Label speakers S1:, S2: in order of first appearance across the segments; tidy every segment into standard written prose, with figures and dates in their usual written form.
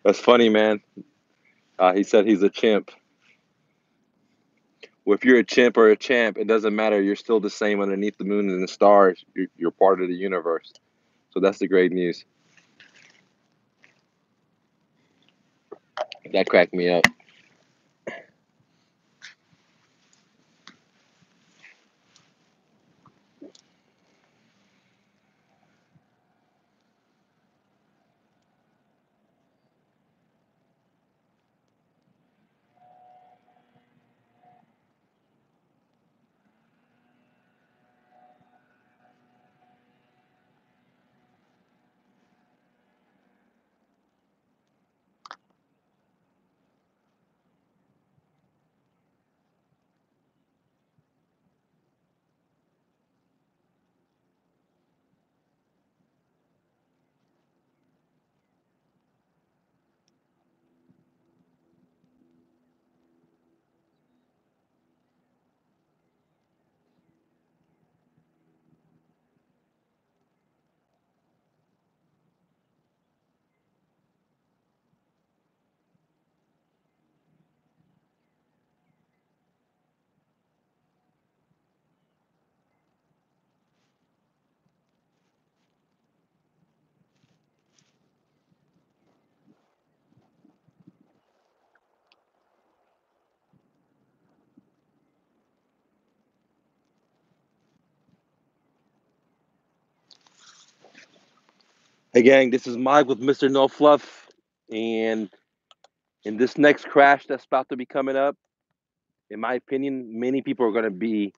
S1: That's funny, man. He said he's a chimp. Well, if you're a chimp or a champ, it doesn't matter. You're still the same underneath the moon and the stars. You're part of the universe. So that's the great news. That cracked me up. Hey, gang, this is Mike with Mr. No Fluff. And in this next crash that's about to be coming up, in my opinion, many people are going to be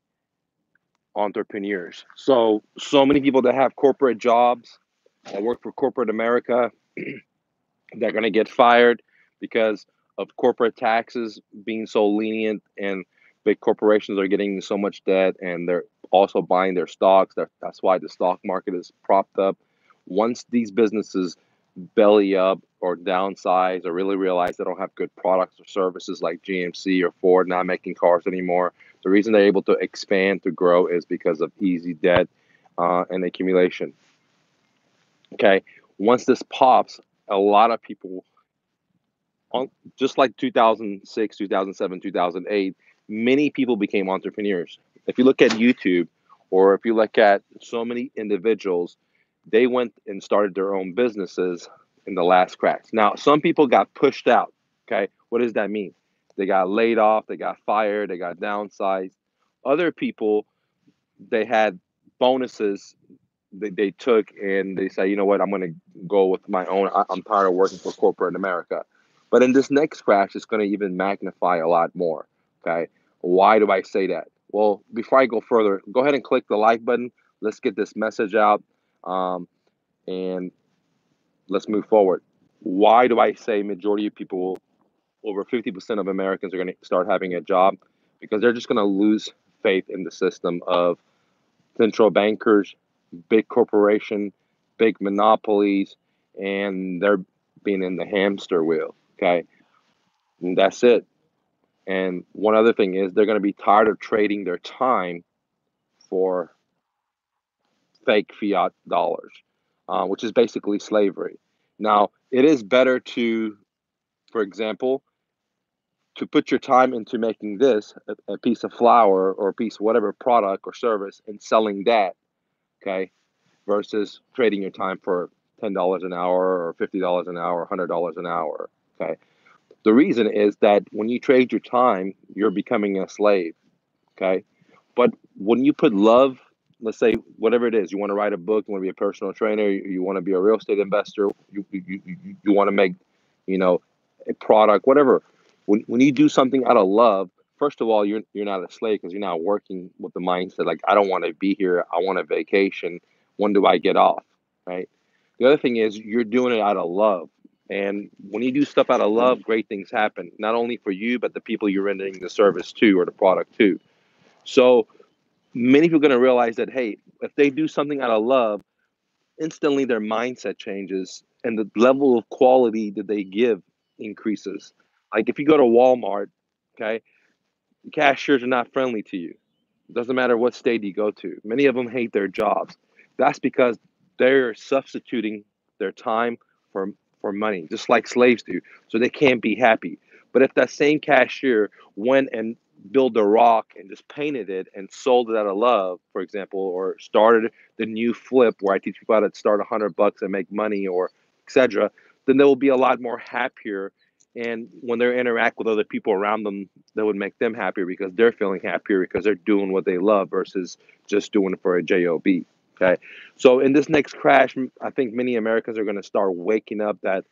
S1: entrepreneurs. So many people that have corporate jobs, that work for corporate America, they're going to get fired because of corporate taxes being so lenient, and big corporations are getting so much debt, and they're also buying their stocks. That's why the stock market is propped up. Once these businesses belly up or downsize or really realize they don't have good products or services, like GMC or Ford not making cars anymore, the reason they're able to expand, to grow, is because of easy debt and accumulation. Okay. Once this pops, a lot of people, on, just like 2006, 2007, 2008, many people became entrepreneurs. If you look at YouTube, or if you look at so many individuals, they went and started their own businesses in the last crash. Now, some people got pushed out. Okay. What does that mean? They got laid off, they got fired, they got downsized. Other people, they had bonuses they took, and they say, you know what, I'm going to go with my own. I'm tired of working for corporate America. But in this next crash, it's going to even magnify a lot more. Okay. Why do I say that? Well, before I go further, go ahead and click the like button. Let's get this message out, and let's move forward. Why do I say majority of people, over 50% of Americans, are going to start having a job? Because they're just going to lose faith in the system of central bankers, big corporation, big monopolies, and they're being in the hamster wheel. Okay. And that's it. And one other thing is, they're going to be tired of trading their time for fake fiat dollars, which is basically slavery. Now, it is better to, for example, to put your time into making this a piece of flour or a piece of whatever product or service and selling that, okay, versus trading your time for $10 an hour or $50 an hour, $100 an hour. Okay. The reason is that when you trade your time, you're becoming a slave. Okay. But when you put love, let's say whatever it is, you want to write a book, you want to be a personal trainer, you want to be a real estate investor, you want to make, you know, a product, whatever. When you do something out of love, first of all, you're not a slave, because you're not working with the mindset like, I don't want to be here, I want a vacation. When do I get off? Right. The other thing is, you're doing it out of love. And when you do stuff out of love, great things happen, not only for you, but the people you're rendering the service to or the product to. So many people are going to realize that, hey, if they do something out of love, instantly their mindset changes, and the level of quality that they give increases. Like, if you go to Walmart, okay, cashiers are not friendly to you. It doesn't matter what state you go to. Many of them hate their jobs. That's because they're substituting their time for for money, just like slaves do. So they can't be happy. But if that same cashier went and built a rock and just painted it and sold it out of love, for example, or started the new flip where I teach people how to start $100 and make money, or etc., then they will be a lot more happier. And when they interact with other people around them, that would make them happier because they're feeling happier because they're doing what they love versus just doing it for a job. Okay, so in this next crash, I think many Americans are going to start waking up that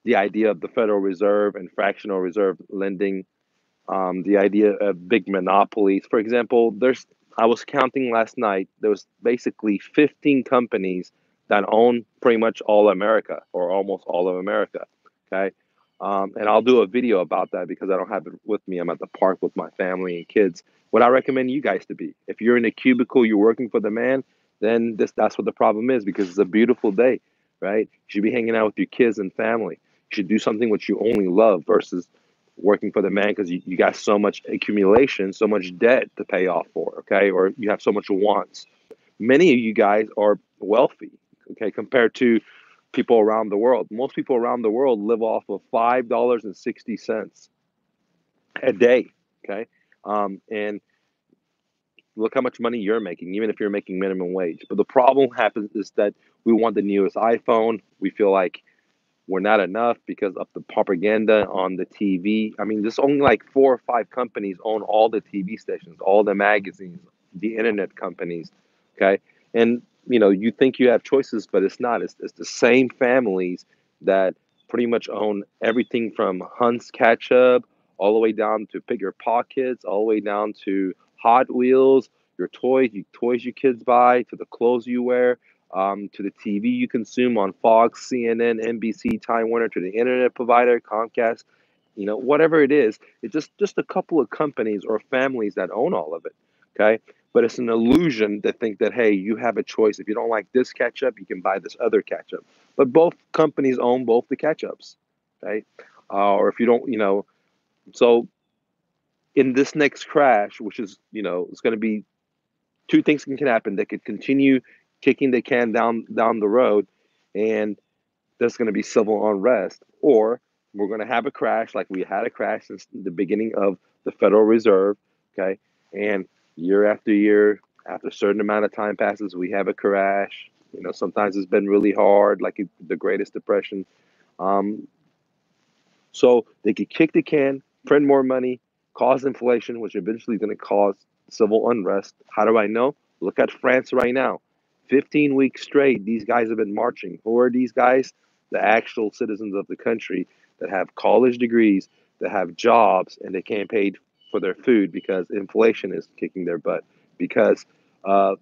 S1: the idea of the Federal Reserve and fractional reserve lending, the idea of big monopolies. For example, I was counting last night. There was basically 15 companies that own pretty much all America or almost all of America. Okay, and I'll do a video about that because I don't have it with me. I'm at the park with my family and kids. What I recommend you guys to be, if you're in a cubicle, you're working for the man, then that's what the problem is because it's a beautiful day, right? You should be hanging out with your kids and family. You should do something which you only love versus working for the man because you got so much accumulation, so much debt to pay off for, okay? Or you have so much wants. Many of you guys are wealthy, okay, compared to people around the world. Most people around the world live off of $5.60 a day, okay? And look how much money you're making, even if you're making minimum wage. But the problem happens is that we want the newest iPhone. We feel like we're not enough because of the propaganda on the TV. I mean, there's only like 4 or 5 companies own all the TV stations, all the magazines, the internet companies. Okay. And, you think you have choices, but it's not. It's the same families that pretty much own everything from Hunt's Ketchup all the way down to Pick Your Pockets, all the way down to Hot Wheels, your toys you kids buy, to the clothes you wear, to the TV you consume on Fox, CNN, NBC, Time Warner, to the internet provider, Comcast, whatever it is. It's just a couple of companies or families that own all of it. Okay. But it's an illusion to think that, hey, you have a choice. If you don't like this ketchup, you can buy this other ketchup. But both companies own both the ketchups. Okay. Or if you don't, so in this next crash, which is, it's going to be two things can happen. They could continue kicking the can down the road, and there's going to be civil unrest, or we're going to have a crash like we had a crash since the beginning of the Federal Reserve. Okay, and year after year, after a certain amount of time passes, we have a crash. Sometimes it's been really hard, like the Greatest Depression. Um, so they could kick the can, print more money, cause inflation, which eventually is going to cause civil unrest. How do I know? Look at France right now. 15 weeks straight, these guys have been marching. Who are these guys? The actual citizens of the country that have college degrees, that have jobs, and they can't pay for their food because inflation is kicking their butt, because uh,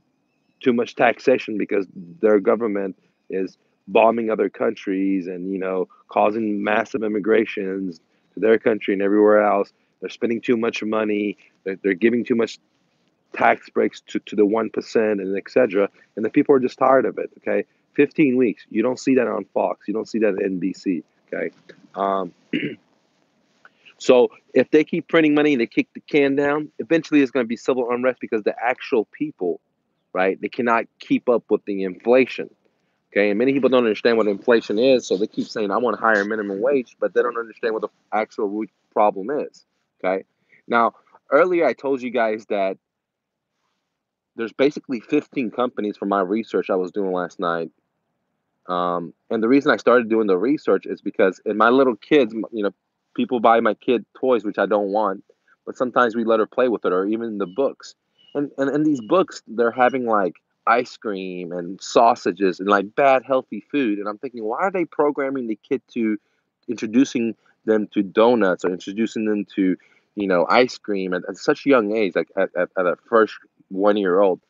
S1: too much taxation, because their government is bombing other countries and causing massive immigrations to their country and everywhere else. They're spending too much money. They're giving too much tax breaks to the 1% and etc. And the people are just tired of it. Okay, 15 weeks. You don't see that on Fox. You don't see that on NBC. Okay. Um, so if they keep printing money and they kick the can down, eventually it's going to be civil unrest because the actual people, right? They cannot keep up with the inflation. Okay, and many people don't understand what inflation is, so they keep saying, "I want a higher minimum wage," but they don't understand what the actual root problem is. Okay, now earlier I told you guys that there's basically 15 companies from my research I was doing last night. And the reason I started doing the research is because in my little kids, people buy my kid toys, which I don't want, but sometimes we let her play with it, or even the books. And these books, they're having like ice cream and sausages and like bad healthy food. And I'm thinking, why are they programming the kid to introducing them to donuts or introducing them to, ice cream at such a young age, like at a first 1 year old?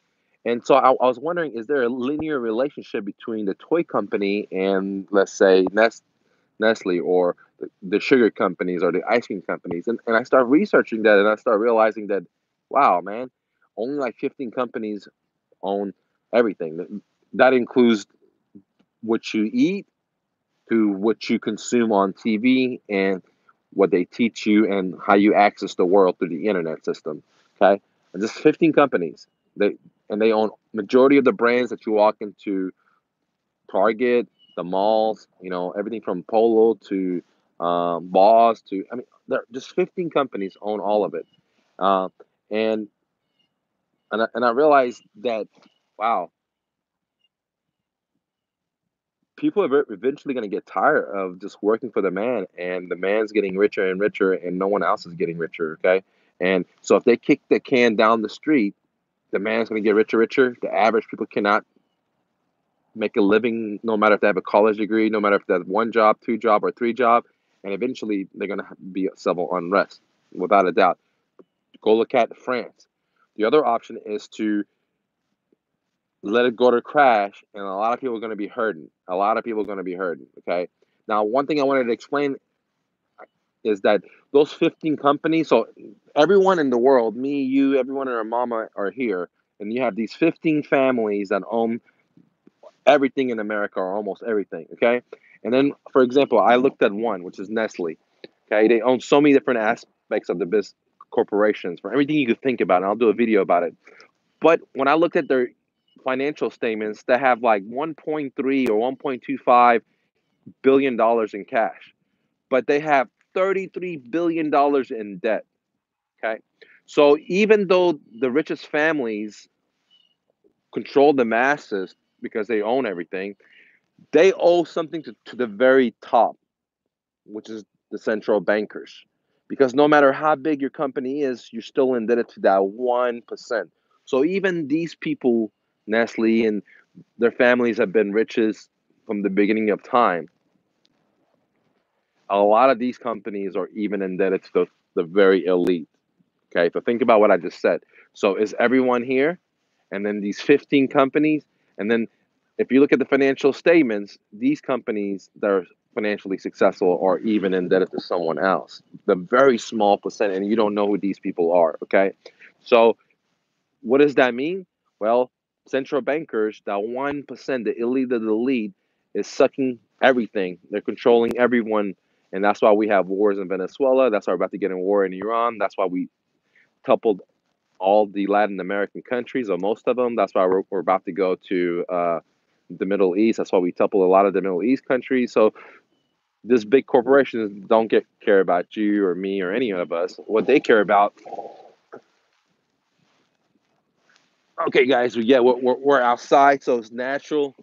S1: And so I was wondering, is there a linear relationship between the toy company and, let's say, Nestle, or the sugar companies or the ice cream companies? And I start researching that, and I start realizing that, wow, man, only like 15 companies own everything. That includes what you eat, to what you consume on TV, and what they teach you, and how you access the world through the internet system. Okay, and just 15 companies. They and they own majority of the brands that you walk into Target. the malls, everything from Polo to Boss to, I mean, there just 15 companies own all of it. Uh, and and I realized that, wow, people are eventually going to get tired of just working for the man, and the man's getting richer and richer, and no one else is getting richer. Okay, and so if they kick the can down the street, the man's going to get richer, richer. The average people cannot make a living, no matter if they have a college degree, no matter if they have one job, two job, or three job, and eventually they're going to be civil unrest, without a doubt. Go look at France. The other option is to let it go to crash, and a lot of people are going to be hurting. A lot of people are going to be hurting. Okay. Now, one thing I wanted to explain is that those 15 companies, so everyone in the world, me, you, everyone and our mama are here, and you have these 15 families that own everything in America, or almost everything. Okay. And then, for example, I looked at one, which is Nestle. Okay. They own so many different aspects of the business corporations, for everything you could think about. And I'll do a video about it. But when I looked at their financial statements, they have like 1.3 or 1.25 billion dollars in cash, but they have 33 billion dollars in debt. Okay, so even though the richest families control the masses because they own everything, they owe something to the very top, which is the central bankers. Because no matter how big your company is, you're still indebted to that 1%. So even these people, Nestle and their families, have been riches from the beginning of time. A lot of these companies are even indebted to the very elite. Okay, so think about what I just said. So is everyone here? And then these 15 companies, and then if you look at the financial statements, these companies that are financially successful are even indebted to someone else. The very small percent, and you don't know who these people are. Okay, so what does that mean? Well, central bankers, that 1%, the elite of the elite, is sucking everything. They're controlling everyone. And that's why we have wars in Venezuela. That's why we're about to get in war in Iran. That's why we coupled all the Latin American countries, or most of them. That's why we're about to go to the Middle East. That's why we coupled a lot of the Middle East countries. So these big corporations don't care about you or me or any of us. What they care about, okay, guys, we're outside, so it's natural.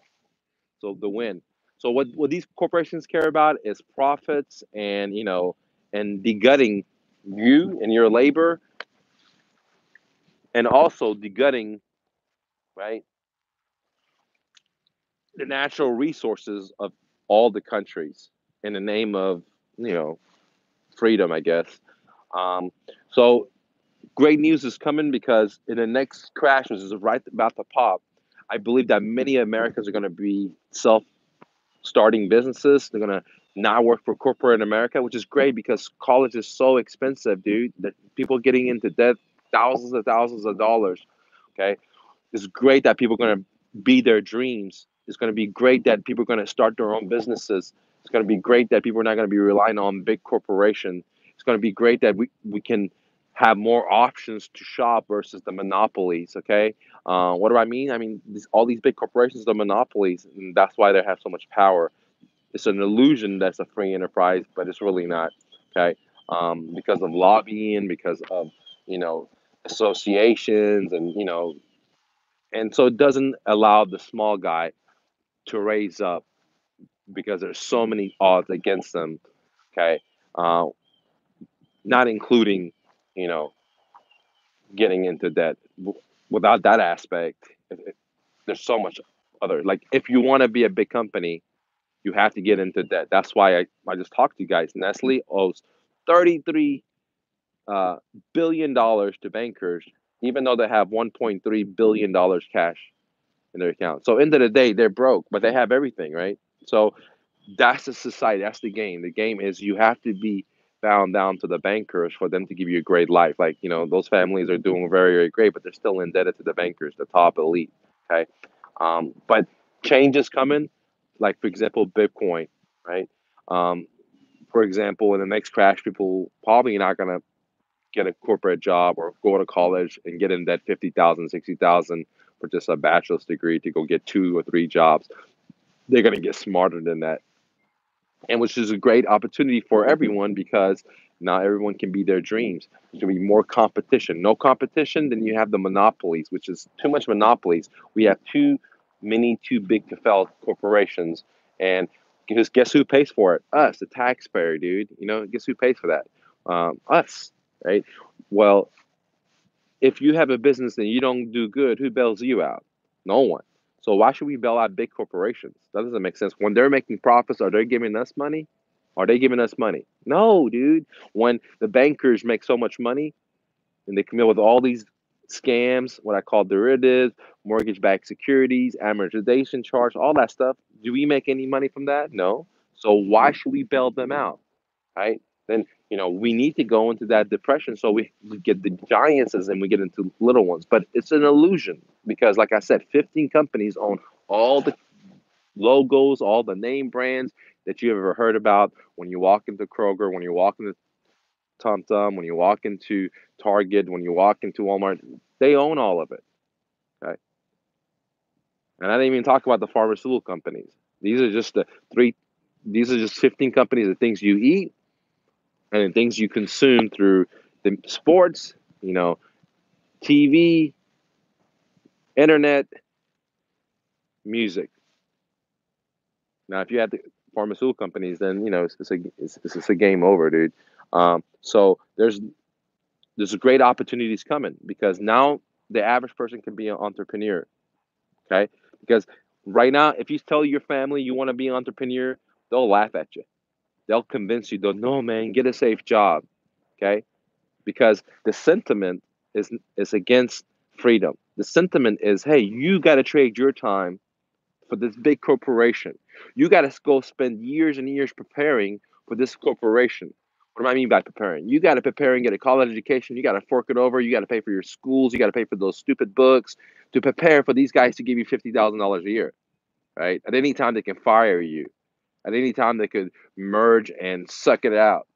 S1: So the win. So what these corporations care about is profits, and and degutting you and your labor, and also degutting, right, the natural resources of all the countries in the name of you know freedom, I guess. Um, so great news is coming, because in the next crash, which is right about to pop, I believe that many Americans are going to be self starting businesses. They're gonna not work for corporate America, which is great because college is so expensive, dude. That people getting into debt, thousands of dollars. Okay, it's great that people are gonna be their dreams. It's gonna be great that people are gonna start their own businesses. It's gonna be great that people are not gonna be relying on big corporation. It's gonna be great that we can have more options to shop versus the monopolies. Okay, what do I mean? I mean all these big corporations are monopolies, and that's why they have so much power. It's an illusion that's a free enterprise, but it's really not. Okay, because of lobbying, because of you know associations, and and so it doesn't allow the small guy to raise up, because there's so many odds against them. Okay, uh, not including you know getting into debt. Without that aspect, there's so much other. Like if you want to be a big company, you have to get into debt. That's why I just talked to you guys. Nestle owes 33 billion dollars to bankers, even though they have 1.3 billion dollars cash in their account. So end of the day, they're broke, but they have everything, right? So that's the society. That's the game. The game is you have to be bound down to the bankers for them to give you a great life. Like those families are doing very, very great, but they're still indebted to the bankers, the top elite. Okay, but change is coming. Like for example, Bitcoin, right? Um, for example, in the next crash, people probably not gonna get a corporate job or go to college and get in that 50,000, 60,000 for just a bachelor's degree to go get two or three jobs. They're going to get smarter than that, and which is a great opportunity for everyone because now everyone can be their dreams. There's going to be more competition. No competition, then you have the monopolies, which is too much monopolies. We have too big to fail corporations, and guess who pays for it? Us, the taxpayer, dude. Guess who pays for that? Us, right? Well, if you have a business and you don't do good, who bails you out? No one. So why should we bail out big corporations? That doesn't make sense. When they're making profits, are they giving us money? Are they giving us money? No, dude. When the bankers make so much money and they come in with all these scams, what I call derivatives, mortgage-backed securities, amortization charge, all that stuff, do we make any money from that? No. So why should we bail them out? Right? Then we need to go into that depression so we get the giants and we get into little ones. But it's an illusion because, like I said, 15 companies own all the logos, all the name brands that you ever heard about. When you walk into Kroger, when you walk into TomTom, when you walk into Target, when you walk into Walmart, they own all of it. Okay? And I didn't even talk about the pharmaceutical companies. These are just the three. These are just 15 companies of things you eat and the things you consume through the sports, TV, internet, music. Now, if you have the pharmaceutical companies, then it's just a game over, dude. So there's great opportunities coming because now the average person can be an entrepreneur. Okay, because right now, if you tell your family you want to be an entrepreneur, they'll laugh at you. They'll convince you. They'll no, man, get a safe job. Okay, because the sentiment is against freedom. The sentiment is, hey, you got to trade your time for this big corporation. You got to go spend years and years preparing for this corporation. What do I mean by preparing? You got to prepare and get a college education. You got to fork it over. You got to pay for your schools. You got to pay for those stupid books to prepare for these guys to give you $50,000 a year, right? At any time they can fire you. At any time they could merge and suck it out,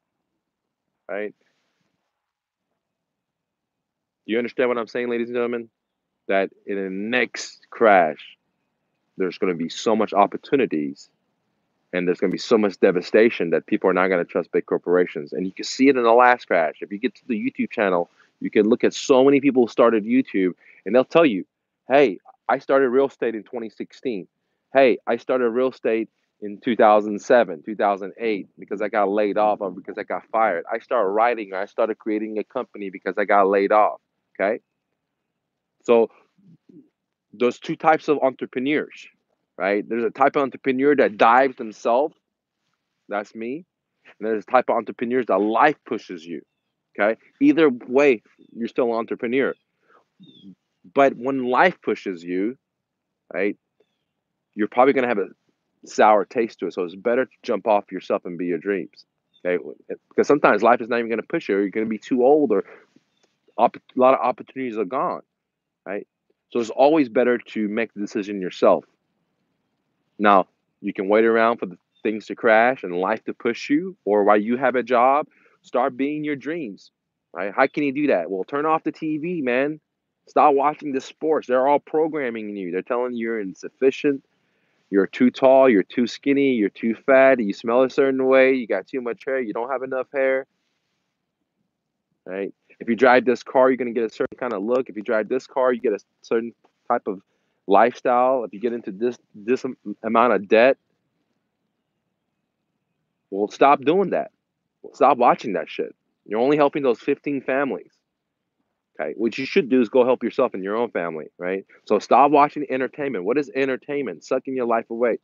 S1: right? Do you understand what I'm saying, ladies and gentlemen? That in the next crash, there's going to be so much opportunities and there's going to be so much devastation that people are not going to trust big corporations. And you can see it in the last crash. If you get to the YouTube channel, you can look at so many people who started YouTube and they'll tell you, hey, I started real estate in 2016. Hey, I started real estate in 2007, 2008 because I got laid off or because I got fired. I started writing or I started creating a company because I got laid off. Okay. So there's two types of entrepreneurs, right? There's a type of entrepreneur that dives themselves. That's me. And there's a type of entrepreneurs that life pushes you. Okay. Either way, you're still an entrepreneur. But when life pushes you, right, you're probably going to have a sour taste to it. So it's better to jump off yourself and be your dreams. Okay. Because sometimes life is not even going to push you, or you're going to be too old, or a lot of opportunities are gone. Right. So it's always better to make the decision yourself. Now, you can wait around for the things to crash and life to push you, or while you have a job, start being your dreams. Right? How can you do that? Well, turn off the TV, man. Stop watching the sports. They're all programming you. They're telling you you're insufficient, you're too tall, you're too skinny, you're too fat, you smell a certain way, you got too much hair, you don't have enough hair. Right? If you drive this car, you're gonna get a certain kind of look. If you drive this car, you get a certain type of lifestyle. If you get into this amount of debt, well, stop doing that. Well, stop watching that shit. You're only helping those 15 families. Okay. What you should do is go help yourself and your own family, right? So stop watching entertainment. What is entertainment? Sucking your life away.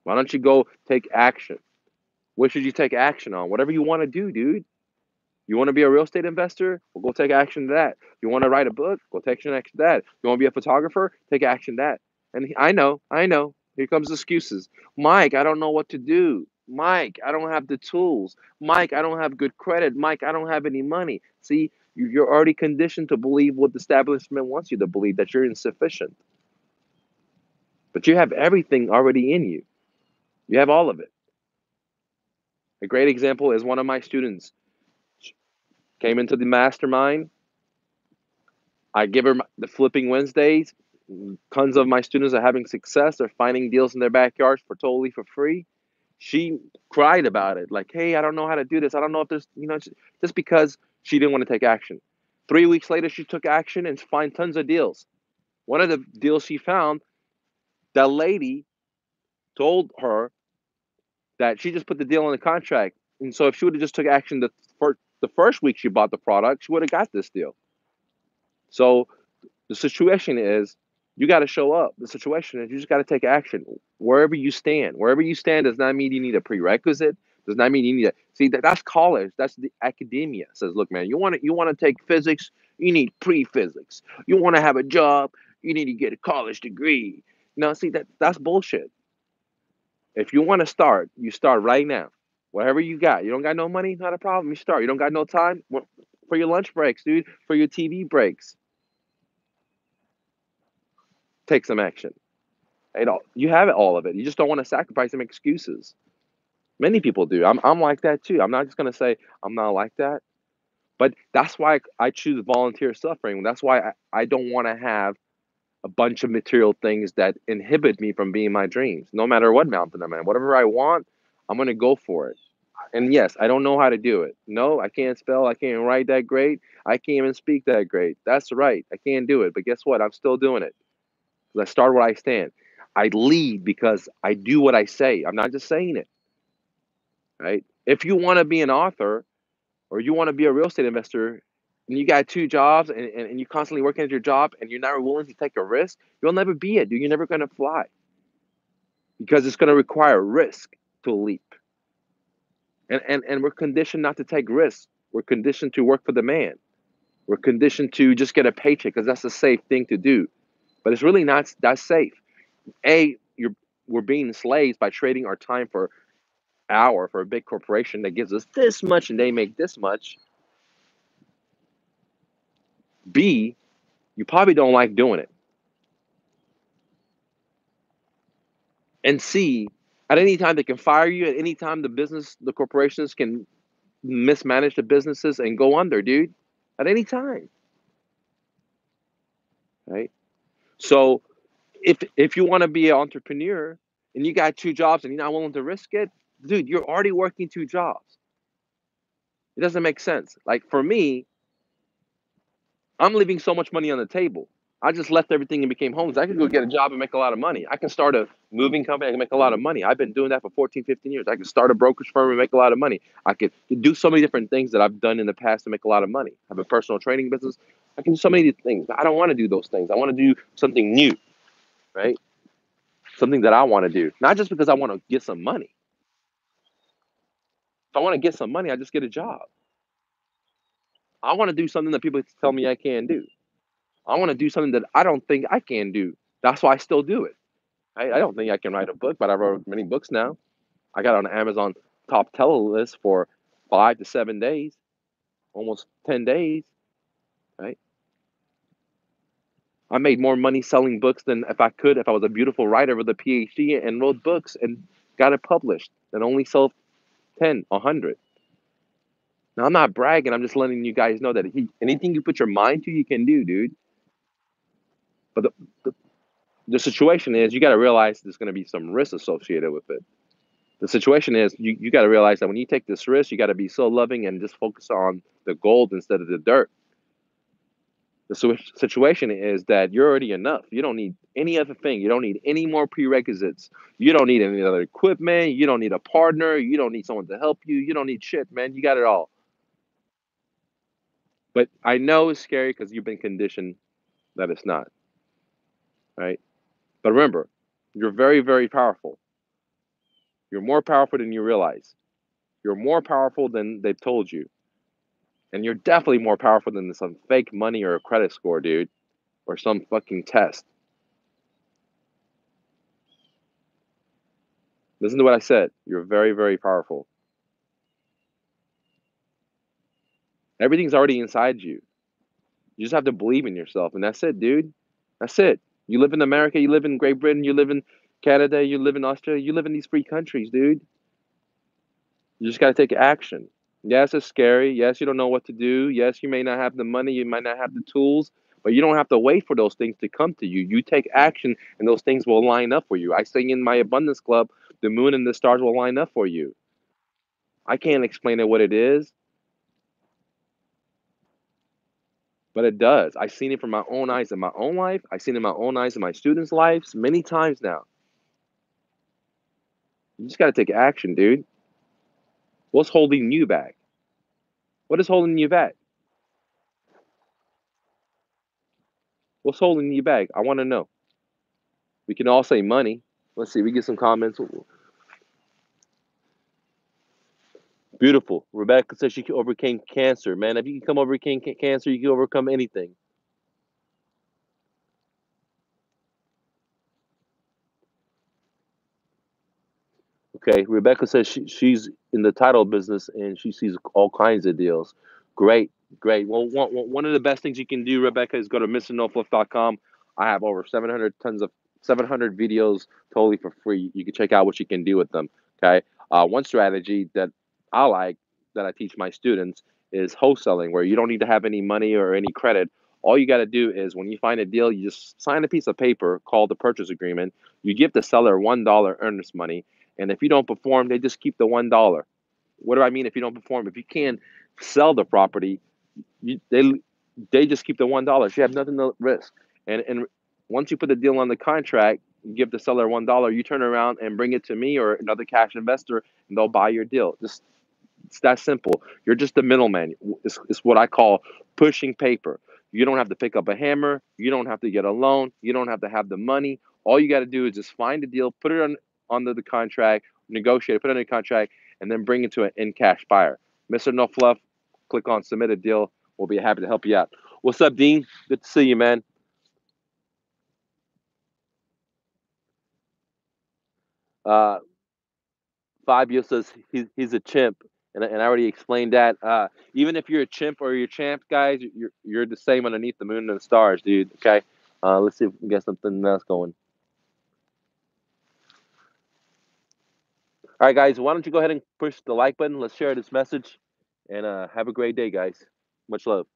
S1: Why don't you go take action? What should you take action on? Whatever you want to do, dude. You want to be a real estate investor? Well, go take action to that. You want to write a book? Go take action to that. You want to be a photographer? Take action to that. And I know. Here comes excuses. Mike, I don't know what to do. Mike, I don't have the tools. Mike, I don't have good credit. Mike, I don't have any money. See, you're already conditioned to believe what the establishment wants you to believe, that you're insufficient. But you have everything already in you. You have all of it. A great example is one of my students came into the mastermind. I give her the flipping Wednesdays. Tons of my students are having success. They're finding deals in their backyards for totally for free. She cried about it, like, "Hey, I don't know how to do this. I don't know if there's, just because she didn't want to take action." 3 weeks later, she took action and find tons of deals. One of the deals she found, that lady told her that she just put the deal in the contract, and so if she would have just took action the first week she bought the product, she would have got this deal. So the situation is, you got to show up. The situation is, you just got to take action wherever you stand. Wherever you stand does not mean you need a prerequisite. Does not mean you need to see that's college. That's the academia. Says, look, man, you want to take physics. You need pre-physics. You want to have a job. You need to get a college degree. No, see that's bullshit. If you want to start, you start right now. Whatever you got. You don't got no money, not a problem. You start. You don't got no time for your lunch breaks, dude. For your TV breaks, take some action. You have it, all of it. You just don't want to sacrifice some excuses. Many people do. I'm like that too. I'm not just gonna say I'm not like that, but that's why I choose volunteer suffering. That's why I don't want to have a bunch of material things that inhibit me from being my dreams. No matter what mountain I'm at, whatever I want, I'm gonna go for it. And yes, I don't know how to do it. No, I can't spell. I can't write that great. I can't even speak that great. That's right. I can't do it. But guess what? I'm still doing it. I start where I stand. I lead because I do what I say. I'm not just saying it, right? If you want to be an author or you want to be a real estate investor and you got two jobs and you're constantly working at your job and you're not willing to take a risk, you'll never be it, dude. You're never going to fly because it's going to require risk to leap. And we're conditioned not to take risks. We're conditioned to work for the man. We're conditioned to just get a paycheck because that's a safe thing to do. But it's really not that safe. We're being slaves by trading our time for hour for a big corporation that gives us this much and they make this much. B, you probably don't like doing it. And C, at any time they can fire you. At any time the corporations can mismanage the businesses and go under, dude. At any time, right? So if you want to be an entrepreneur and you got two jobs and you're not willing to risk it, dude, you're already working two jobs. It doesn't make sense. Like for me, I'm leaving so much money on the table. I just left everything and became homeless. I could go get a job and make a lot of money. I can start a moving company. I can make a lot of money. I've been doing that for 14, 15 years. I could start a brokerage firm and make a lot of money. I could do so many different things that I've done in the past to make a lot of money. I have a personal training business. I can do so many things. But I don't want to do those things. I want to do something new, right? Something that I want to do. Not just because I want to get some money. If I want to get some money, I just get a job. I want to do something that people tell me I can't do. I want to do something that I don't think I can do. That's why I still do it. I don't think I can write a book, but I wrote many books now. I got on Amazon top teller list for 5 to 7 days, almost 10 days, right? I made more money selling books than if I was a beautiful writer with a PhD and wrote books and got it published and only sold 10, 100. Now, I'm not bragging. I'm just letting you guys know that anything you put your mind to, you can do, dude. But the situation is you got to realize there's going to be some risk associated with it. The situation is you got to realize that when you take this risk, you got to be so loving and just focus on the gold instead of the dirt. The situation is that you're already enough. You don't need any other thing. You don't need any more prerequisites. You don't need any other equipment. You don't need a partner. You don't need someone to help you. You don't need shit, man. You got it all. But I know it's scary because you've been conditioned that it's not, right? But remember, you're very, very powerful. You're more powerful than you realize. You're more powerful than they've told you. And you're definitely more powerful than some fake money or a credit score, dude, or some fucking test. Listen to what I said. You're very, very powerful. Everything's already inside you. You just have to believe in yourself. And that's it, dude. That's it. You live in America, you live in Great Britain, you live in Canada, you live in Australia, you live in these free countries, dude. You just got to take action. Yes, it's scary. Yes, you don't know what to do. Yes, you may not have the money, you might not have the tools, But you don't have to wait for those things to come to you. You take action, and those things will line up for you. I sing in my Abundance Club, the moon and the stars will line up for you. I can't explain it what it is, but it does. I've seen it from my own eyes in my own life. I've seen it in my own eyes in my students' lives many times now. You just got to take action, dude. What's holding you back? What is holding you back? What's holding you back? I want to know. We can all say money. Let's see. We get some comments. Beautiful. Rebecca says she overcame cancer. Man, if you can come overcome cancer, you can overcome anything. Okay. Rebecca says she's in the title business and she sees all kinds of deals. Great. Great. Well, one of the best things you can do, Rebecca, is go to mrnofluff.com. I have over 700 videos totally for free. You can check out what you can do with them. Okay. One strategy that I like that I teach my students is wholesaling, where you don't need to have any money or any credit. All you got to do is when you find a deal, you just sign a piece of paper called the purchase agreement. You give the seller $1 earnest money, and if you don't perform, they just keep the $1. What do I mean if you don't perform? If you can't sell the property, you, they just keep the $1. You have nothing to risk. And once you put the deal on the contract, you give the seller $1. You turn around and bring it to me or another cash investor, and they'll buy your deal. Just it's that simple. You're just the middleman. It's what I call pushing paper. You don't have to pick up a hammer. You don't have to get a loan. You don't have to have the money. All you got to do is just find a deal, put it on under the contract, negotiate, put it under the contract, and then bring it to an in cash buyer. Mr. No Fluff, click on submit a deal. We'll be happy to help you out. What's up, Dean? Good to see you, man. Uh, Fabio says he's a chimp, and I already explained that. Even if you're a chimp or you're a champ, guys, you're the same underneath the moon and the stars, dude. Okay. Let's see if we can get something else going. All right, guys. Why don't you go ahead and push the like button? Let's share this message, and have a great day, guys. Much love.